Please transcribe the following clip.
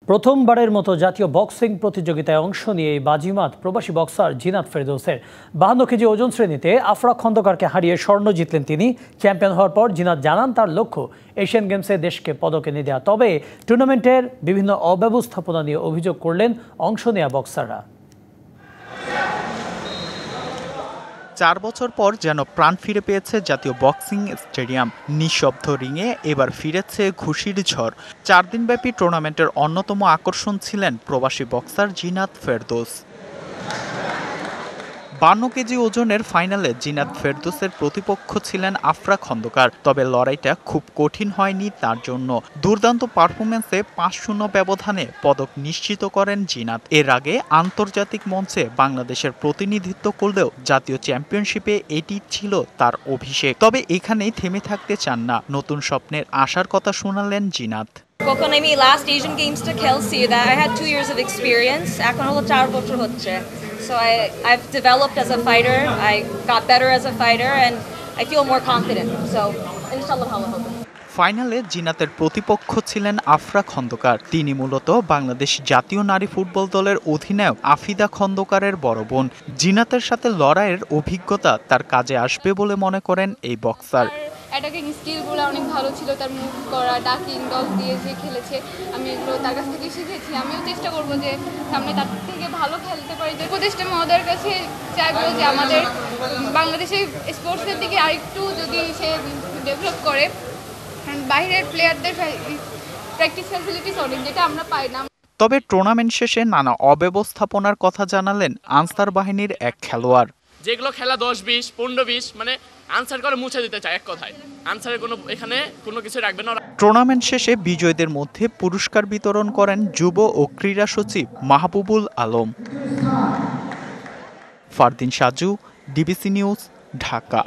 প্রথমবারের মতো জাতীয় বক্সিং প্রতিযোগিতায় অংশ নিয়ে বাজিমাত প্রবাসী বক্সার জিনাত ফেরদৌসের 52 কেজি ওজন শ্রেণীতে আফরা খন্দকারকে হারিয়ে স্বর্ণ জিতলেন তিনি। চ্যাম্পিয়ন হওয়ার পর জিনাত জানান তার লক্ষ্য এশিয়ান গেমসে দেশকে পদক এনে দেওয়া। তবে টুর্নামেন্টের বিভিন্ন অব্যবস্থাপনা নিয়ে অভিযোগ করলেন অংশ নেওয়া বক্সাররা। 4 বছর পর যেন প্রাণ ফিরে পেয়েছে জাতীয় বক্সিং স্টেডিয়াম। নিঃশব্দ রিংয়ে এবার ফিরেছে ঘুষির ঝড়। 4 দিনব্যাপী টুর্নামেন্টের অন্যতম আকর্ষণ ছিলেন প্রবাসী বক্সার জিনাত ফেরদৌস। 52 কেজি ওজনের ফাইনালে জিনাত ফেরদৌসের প্রতিপক্ষ ছিলেন আফরা খন্দকার। তবে লড়াইটা খুব কঠিন হয়নি তার জন্য। দুর্দান্ত পারফরমেন্সে 5-0 ব্যবধানে পদক নিশ্চিত করেন জিনাত। এর আগে আন্তর্জাতিক মঞ্চে বাংলাদেশের প্রতিনিধিত্ব করলেও জাতীয় চ্যাম্পিয়নশিপে এটি ছিল তার অভিষেক। তবে এখানেই থেমে থাকতে চান না, নতুন স্বপ্নের আশার কথা শোনালেন জিনাত। কখন আমি লাস্ট এশিয়ান গেমসটা খেলছি, I had 2 years of experience. এখন হলো 4 বছর হচ্ছে। So I've developed as a fighter. I got better as a fighter and I feel more confident. So inshallah ভালো হবে। ফাইনালে জিনাতের প্রতিপক্ষ ছিলেন আফরা খন্দকার। তিনি মূলত বাংলাদেশ জাতীয় নারী ফুটবল দলের অধিনায়ক আফিদা খন্দকারের বড় বোন। জিনাতের সাথে লড়াইয়ের অভিজ্ঞতা তার কাজে আসবে বলে মনে করেন এই বক্সার। অ্যাটাকিং স্কিলগুলো অনেক ভালো ছিল, তার মুভ করা, ডাকিং, ডজ দিয়ে যে খেলেছে, আমি এগুলো তার কাছ থেকে শিখেছি। আমিও চেষ্টা করবো যে সামনে তার থেকে ভালো খেলতে পারি। যে উপদেষ্টা মহোদয়ের কাছে চাইবো যে আমাদের বাংলাদেশের স্পোর্টসের দিকে আরেকটু যদি সে ডেভেলপ করে, বাইরের প্লেয়ারদের প্র্যাকটিস ফ্যাসিলিটিস অনেক, যেটা আমরা পাই না। তবে টুর্নামেন্ট শেষে নানা অব্যবস্থাপনার কথা জানালেন আনসার বাহিনীর এক খেলোয়াড়। যেগুলো খেলা 10-20, 15-20 মানে আনসার করে মুছে দিতে চায়, এক কথায় আনসারের এখানে কোনো কিছু রাখবে না। টুর্নামেন্ট শেষে বিজয়ীদের মধ্যে পুরস্কার বিতরণ করেন যুব ও ক্রীড়া সচিব মাহবুবুল আলম। Fardin Saju, DBC news, Dhaka.